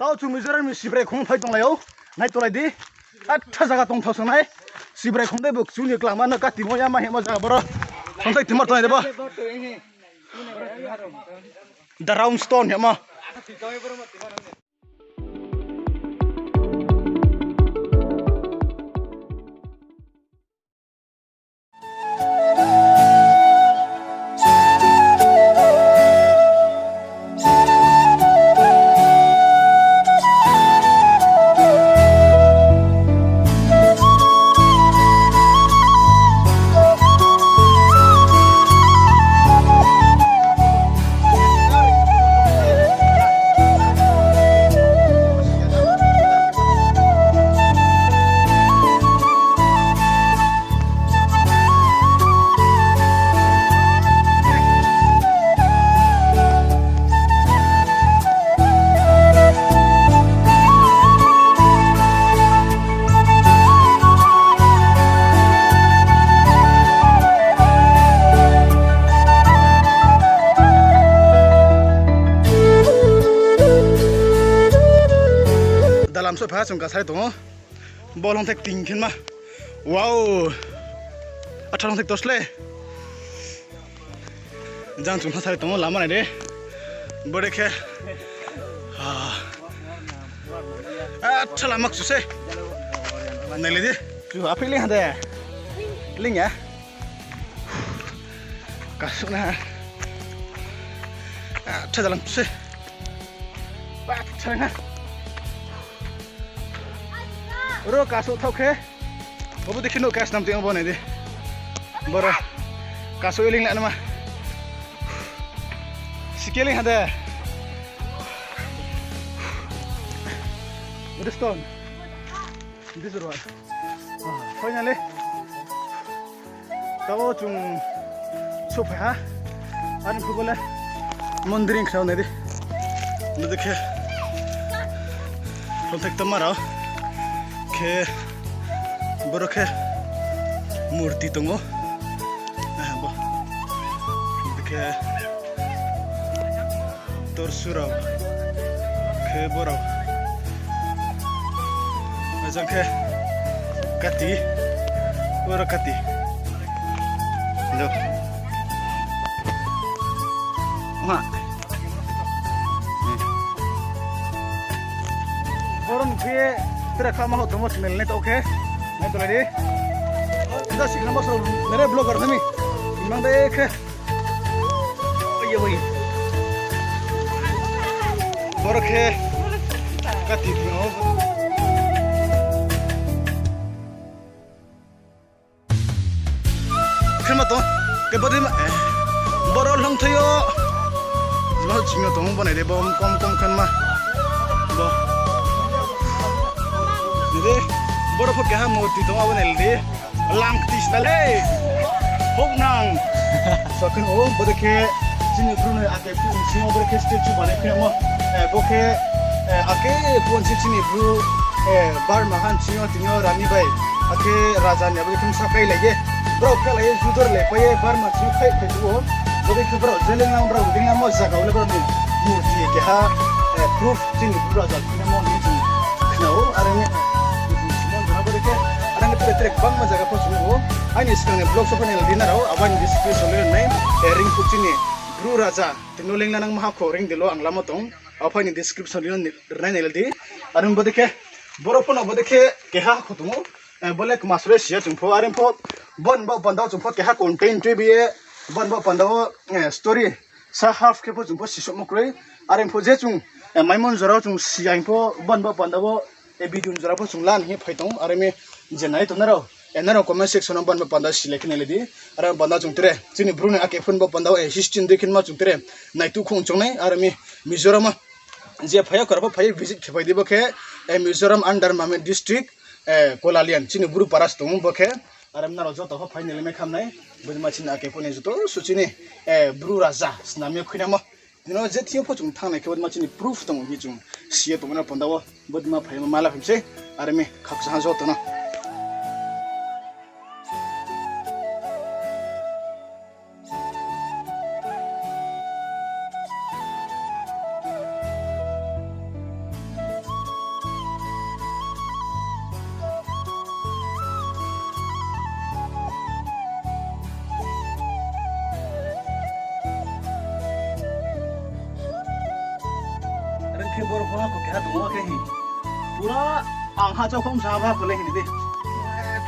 tau chung mizoram mi sibrai khong phai tong layo nai tolai di atta jaga tong thau sonai sibrai khong dai buk chuni klama na ka timo ya ma hema jaga boro sontai timar tonai deba the round stone hema dalam so phá chung ka sai tongo bol hong thek ting khin ma wow athang thek tosle jang chung sai tongo lama nai de bode khe achala mak su se nai le de chu aphi ling hade ling ya ka su na acha dalam se ba chana ro kaso thokhe babu dekhino kas nam tiang bonai de bora kaso iling la nama sikeling hada the stone this is what finally tawo chung sofa ha an kubula mondiring khau ne de dekhe kontak tamara ke borokhe murti tongo bo dekhe torsura ke borau ajang ke kati borakati do ma boron ke तेरा काम हो तुम मिलने तो ओके मैं तो लड़ी इंदा सीखना बस मेरे ब्लॉगर थे मैं इमाम देख ये वही बरखे कती थी हो खेमा तो के बदे में बरल हम थियो जो चिंग तो हम बने दे बम कम कम खनमा बो de boro phok ha moti to awan el de lang tis dale hok nang so kan o bode ke jini bruno ake pu sino bode ke statue bane ke mo boke ake pon chini bru bar mahan chino tinyo rani bai ake raja ne bode kum sakai lage bro ka lage judor le paye bar ma chi khai pe du bode ke bro zeleng nam bro dinga mo sa ka le bro ni murti ke ha proof chini bru raja ne mo ni chu no are ne ada ngetrek trek bang majaga posugo ani sekarang blog sopanel dinaro awan display solen nai ring kucini bru raja tinoleng nanang maha ring dilo ang lamotong apani description lino nai neldi arum bodeke boropono bodeke keha khotumo bolek masre sia chungpho arempo bon ba pandao chungpho keha content tbe bon ba pandao story sa half kepo chungpho sisomokre arempo je chung maimon jorao chung siaimpo bon ba pandao video jara po sunglan he phaitong areme jenai to naro enaro comment section ban ba panda select ne ledi ara banda chungtre chini brune ake phun ba panda assistant dekin ma chungtre naitu khong chongnai areme mizoram je phaya korba phai visit khpai dibo khe mizoram under mame district kolalian chini buru paras tong bokhe aram naro joto ho final me khamnai bujma chini ake phone joto suchini bru raja sname khunama dino je thiyo pho chung thang ne khebad ma chini proof tong hi chung sie to mana pandawo budma phai mala phimse arme khaksa jo to na ke bor ko ko kha do ke hi pura ang ha chau khom sa ba pole hi de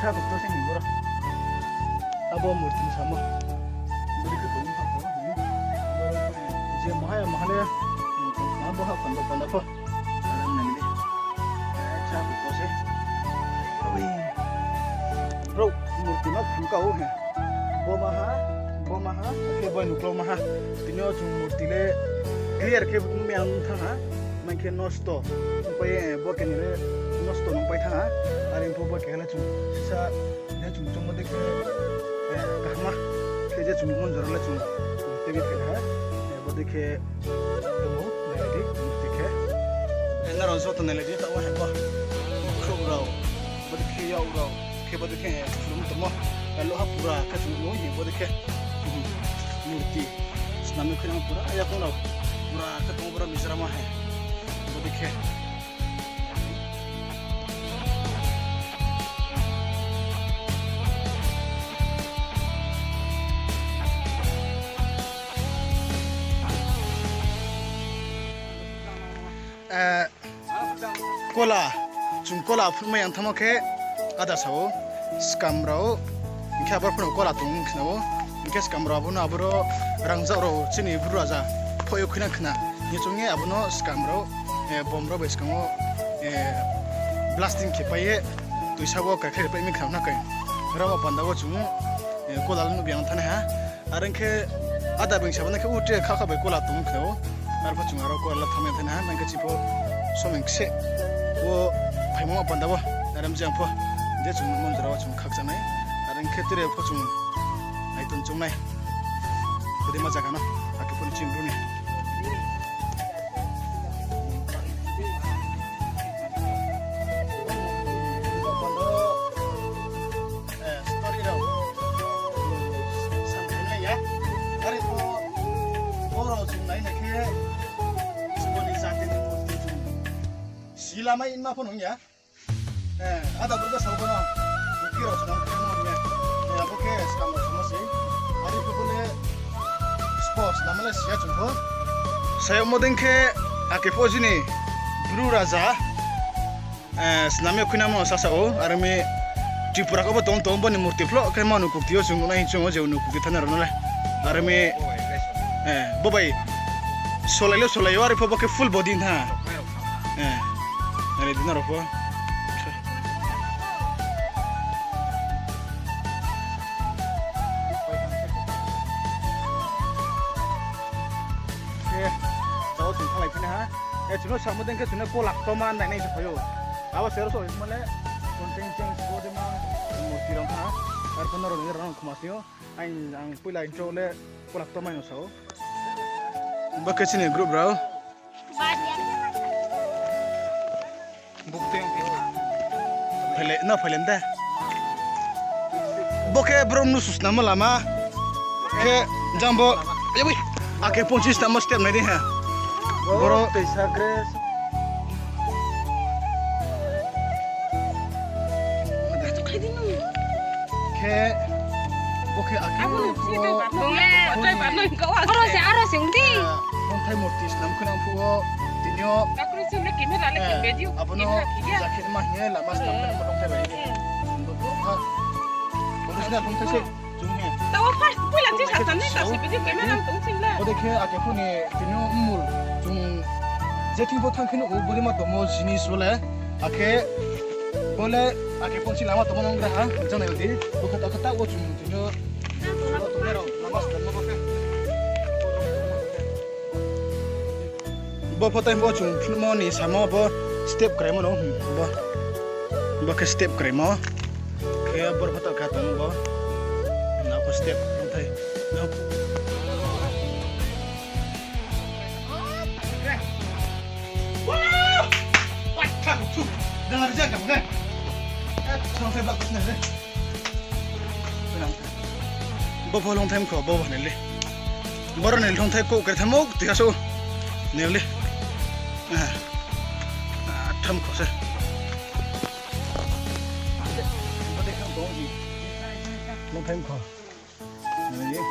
tha ko to se ni bor abo murti sama beri ke dum ha ko je mahaya mahale na bo ha panda panda ko aram na ni tha ko to se oi bro murti ma khu ka ho he bo maha ke boy nuklo maha tinyo chung murti le clear ke me ang tha ha man ke nosto pai bo ke ni le nosto nong pai tha are bo bo ke la chung sa ne chung chung mo de ke kahma ke je chung mon jor la chung te ke ha bo de ke mo ne de murti ke na ro so to ne le de ta wa he bo kho ro bo de ke yaw ro ke bo de ke chung to mo lo ha pura ka chung mo hi bo de ke murti senamnya kena pura ayah kau lau pura ketemu pura misra mah ya boleh ke kola cum kola pun yang thamak ke ada sawo scam rau kabar pun kola tung kenapa kes kamera abono abro rangjaro chini buraja phoyo khina khna ni chunge abono skamro bomro beskango blasting kepaye tuisabo ka khere pai mi khawna kai rawa pandago chumu kolal nu biang thana ha arengke ada bing sabana ke ute kha kha be kola tum khno arpa chungaro kola thame thana ha nangka chipo somengse o phaimo pandago aram jampo je chung monjarawa chung khakjanai arengke tire pho chung aiton chungnai kodi ma jaga no ake pun chimru ni story ro sampai ya hari ko oro chungnai ne ke siboni jate ni murti chung silama inma pun ya ada berga sabona kiro chung ke mo ne ya boke skam hari ko boleh sports namanya sia jumbo saya modeng ke ake pojini Bru Raja senamnya kuna mo sasao arme tripura ko batong tong bani murti flo ke manu kuktiyo sungu na hinchungo je unu kukti thana ronole arme bobai solayo ari po ke full body na ari dinaro po cuma sama dengan cuma kolak toman naik naik sepayo. Awas serius oh, mana konteng sebuah dema murti orang ha. Arpan orang kumasio, ang pula intro le kolak toman usau. Baca sini grup bro. Bukti Pelen dah. Boke bro nusus nama lama. Ke jambo, ya wih. Ake poncis nama setiap nanti ha. Bro, pesa gres. Ada tu kali dino. Ke, boke aku. Aras yang di. Kontai mortis, nam kenang puo. Tinyo. Aku ni sini kini lale kembedi. Abono, jaket mahnya lamas tampai potong teh bayi. Urus dah kontai se. Jumhe. Tahu apa? Pula sih satu ni tak sebiji kemana nang tungsin lah. Boke aku pun ni tinyo mul. Jadi botang kini boleh mat tomo jenis boleh, ake pun si lama tomo nonggra ha, jangan nanti, bukan tak ketak wo cuma tunjuk, tunjuk lama sedang apa? Bawa potong wo cuma filmo ni sama bawa step kremo no, bawa ke step kremo, kayak berpotong kata no bawa, nak step nanti, nak. Dengar aja kamu kan? Sampai bagus nih. Bawa long time kau bawa nih. Baru nih long time kau kerja mau tiga so nih. Tam kau sih. Long time kau. Nih.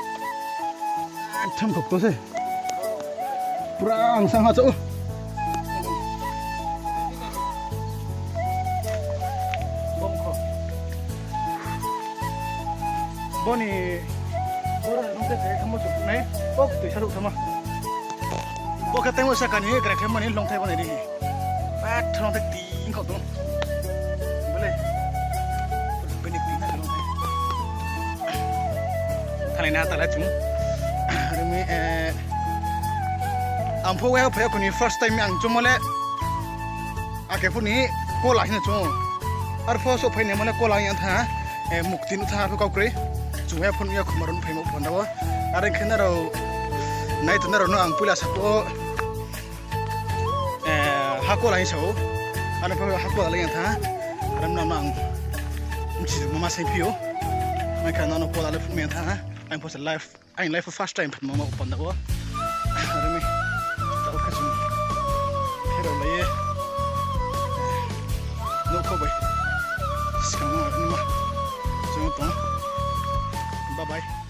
Tam kau tuh sih. Perang sangat so. boni ora nong te thamo chu nei ok tu saru thama ok ka temo sakani kra khema ni long thai boni ri pat thong te ti ko to bole beni ti na long thai thalai na tala chung rumi ampo wa phe ko ni first time ang chumole ake phuni ko la hin chu ar pho so phai ne mole ko la yan tha mukti nu tha ko kre chunga phun ya khumarun phai mo phon dawa are khena ro nai tna ro no ang pula sa ko ha ko la hin so ana pho ha ko la yan tha ram na mang mchi mama sai pio mai kana no ko la le phun me tha I'm for life I'm life for first time phat mo mo phon dawa are me ta ko chung hero le no ko bai skama ma chung to bye bye